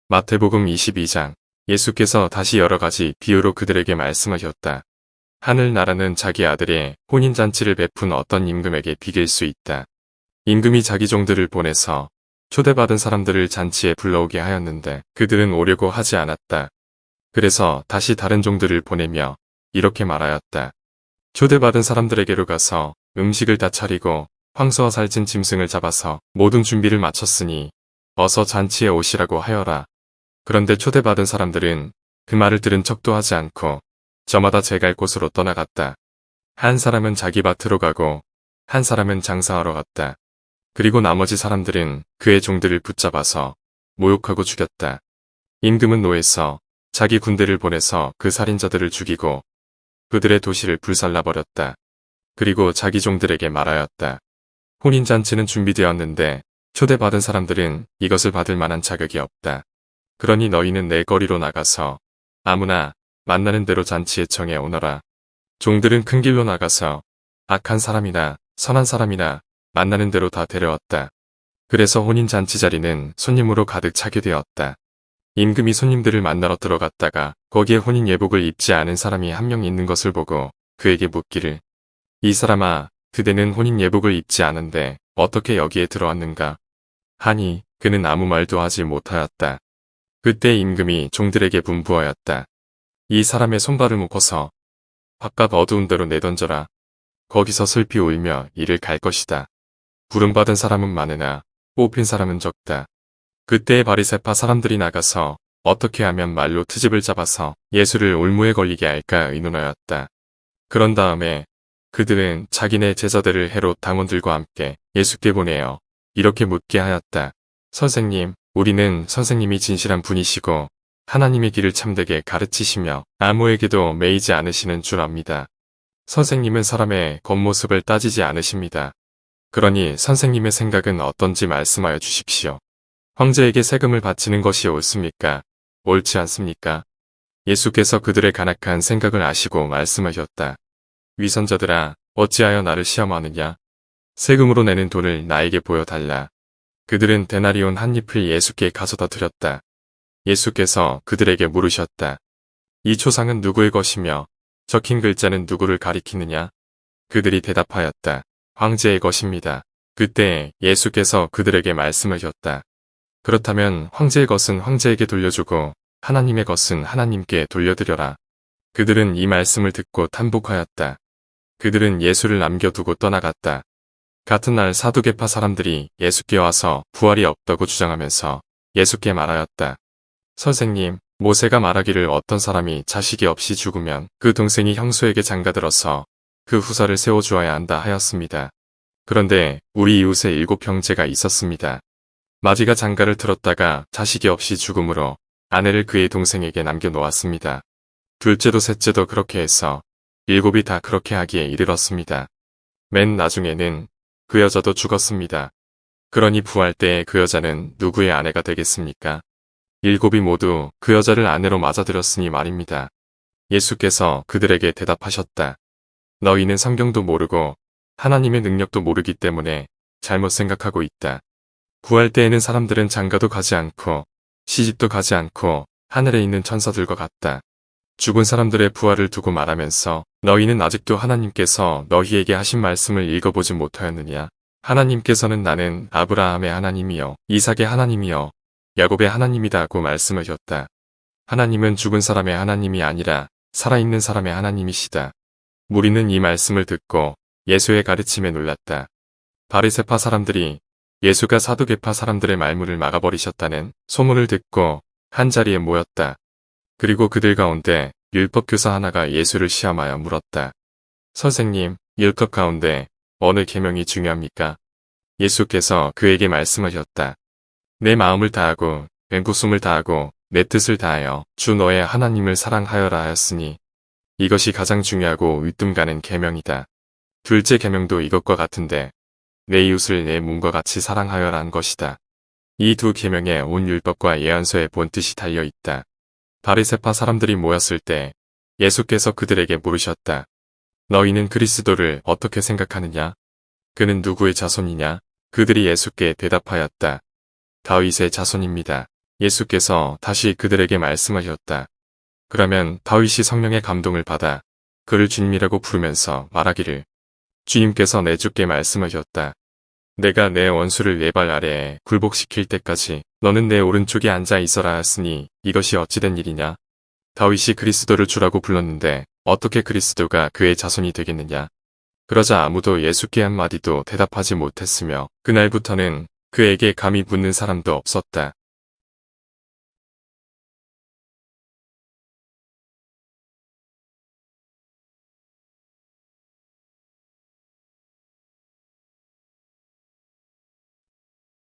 마태복음 22장. 예수께서 다시 여러 가지 비유로 그들에게 말씀하셨다. 하늘나라는 자기 아들의 혼인잔치를 베푼 어떤 임금에게 비길 수 있다. 임금이 자기 종들을 보내서 초대받은 사람들을 잔치에 불러오게 하였는데 그들은 오려고 하지 않았다. 그래서 다시 다른 종들을 보내며 이렇게 말하였다. 초대받은 사람들에게로 가서 음식을 다 차리고 황소와 살찐 짐승을 잡아서 모든 준비를 마쳤으니 어서 잔치에 오시라고 하여라. 그런데 초대받은 사람들은 그 말을 들은 척도 하지 않고 저마다 제 갈 곳으로 떠나갔다. 한 사람은 자기 밭으로 가고 한 사람은 장사하러 갔다. 그리고 나머지 사람들은 그의 종들을 붙잡아서 모욕하고 죽였다. 임금은 노에서 자기 군대를 보내서 그 살인자들을 죽이고 그들의 도시를 불살라버렸다. 그리고 자기 종들에게 말하였다. 혼인잔치는 준비되었는데 초대받은 사람들은 이것을 받을 만한 자격이 없다. 그러니 너희는 내 거리로 나가서 아무나 만나는 대로 잔치에 청해 오너라. 종들은 큰 길로 나가서 악한 사람이나 선한 사람이나 만나는 대로 다 데려왔다. 그래서 혼인잔치 자리는 손님으로 가득 차게 되었다. 임금이 손님들을 만나러 들어갔다가 거기에 혼인 예복을 입지 않은 사람이 한 명 있는 것을 보고 그에게 묻기를 이 사람아 그대는 혼인 예복을 입지 않은데 어떻게 여기에 들어왔는가 하니 그는 아무 말도 하지 못하였다. 그때 임금이 종들에게 분부하였다. 이 사람의 손발을 묶어서 바깥 어두운 데로 내던져라. 거기서 슬피 울며 이를 갈 것이다. 부름받은 사람은 많으나 뽑힌 사람은 적다. 그때에 바리새파 사람들이 나가서 어떻게 하면 말로 트집을 잡아서 예수를 올무에 걸리게 할까 의논하였다. 그런 다음에 그들은 자기네 제자들을 헤롯 당원들과 함께 예수께 보내어 이렇게 묻게 하였다. 선생님, 우리는 선생님이 진실한 분이시고 하나님의 길을 참되게 가르치시며 아무에게도 매이지 않으시는 줄 압니다. 선생님은 사람의 겉모습을 따지지 않으십니다. 그러니 선생님의 생각은 어떤지 말씀하여 주십시오. 황제에게 세금을 바치는 것이 옳습니까? 옳지 않습니까? 예수께서 그들의 간악한 생각을 아시고 말씀하셨다. 위선자들아, 어찌하여 나를 시험하느냐? 세금으로 내는 돈을 나에게 보여달라. 그들은 데나리온 한 잎을 예수께 가져다 드렸다. 예수께서 그들에게 물으셨다. 이 초상은 누구의 것이며 적힌 글자는 누구를 가리키느냐? 그들이 대답하였다. 황제의 것입니다. 그때 예수께서 그들에게 말씀하셨다. 그렇다면 황제의 것은 황제에게 돌려주고 하나님의 것은 하나님께 돌려드려라. 그들은 이 말씀을 듣고 탄복하였다. 그들은 예수를 남겨두고 떠나갔다. 같은 날 사두개파 사람들이 예수께 와서 부활이 없다고 주장하면서 예수께 말하였다. 선생님, 모세가 말하기를 어떤 사람이 자식이 없이 죽으면 그 동생이 형수에게 장가들어서 그 후사를 세워주어야 한다 하였습니다. 그런데 우리 이웃에 7 형제가 있었습니다. 마지가 장가를 들었다가 자식이 없이 죽음으로 아내를 그의 동생에게 남겨놓았습니다. 둘째도 셋째도 그렇게 해서 7이 다 그렇게 하기에 이르렀습니다. 맨 나중에는 그 여자도 죽었습니다. 그러니 부활 때에 그 여자는 누구의 아내가 되겠습니까? 7이 모두 그 여자를 아내로 맞아들였으니 말입니다. 예수께서 그들에게 대답하셨다. 너희는 성경도 모르고 하나님의 능력도 모르기 때문에 잘못 생각하고 있다. 부활 때에는 사람들은 장가도 가지 않고 시집도 가지 않고 하늘에 있는 천사들과 같다. 죽은 사람들의 부활을 두고 말하면서 너희는 아직도 하나님께서 너희에게 하신 말씀을 읽어보지 못하였느냐? 하나님께서는 나는 아브라함의 하나님이요 이삭의 하나님이요 야곱의 하나님이다고 말씀하셨다. 하나님은 죽은 사람의 하나님이 아니라 살아있는 사람의 하나님이시다. 무리는 이 말씀을 듣고 예수의 가르침에 놀랐다. 바리새파 사람들이 예수가 사두개파 사람들의 말문을 막아버리셨다는 소문을 듣고 한자리에 모였다. 그리고 그들 가운데 율법교사 하나가 예수를 시험하여 물었다. 선생님, 율법 가운데 어느 계명이 중요합니까? 예수께서 그에게 말씀하셨다. 내 마음을 다하고 맹구숨을 다하고 내 뜻을 다하여 주 너의 하나님을 사랑하여라 하였으니 이것이 가장 중요하고 위뜸가는 계명이다. 둘째 계명도 이것과 같은데 내 이웃을 내 몸과 같이 사랑하여라 한 것이다. 이 2 계명에 온 율법과 예언서의 본뜻이 달려있다. 바리새파 사람들이 모였을 때 예수께서 그들에게 물으셨다. 너희는 그리스도를 어떻게 생각하느냐? 그는 누구의 자손이냐? 그들이 예수께 대답하였다. 다윗의 자손입니다. 예수께서 다시 그들에게 말씀하셨다. 그러면 다윗이 성령의 감동을 받아 그를 주님이라고 부르면서 말하기를 주님께서 내 주께 말씀하셨다. 내가 내 원수를 네 발 아래에 굴복시킬 때까지 너는 내 오른쪽에 앉아 있어라 하시니 이것이 어찌된 일이냐? 다윗이 그리스도를 주라고 불렀는데 어떻게 그리스도가 그의 자손이 되겠느냐? 그러자 아무도 예수께 한마디도 대답하지 못했으며 그날부터는 그에게 감히 묻는 사람도 없었다.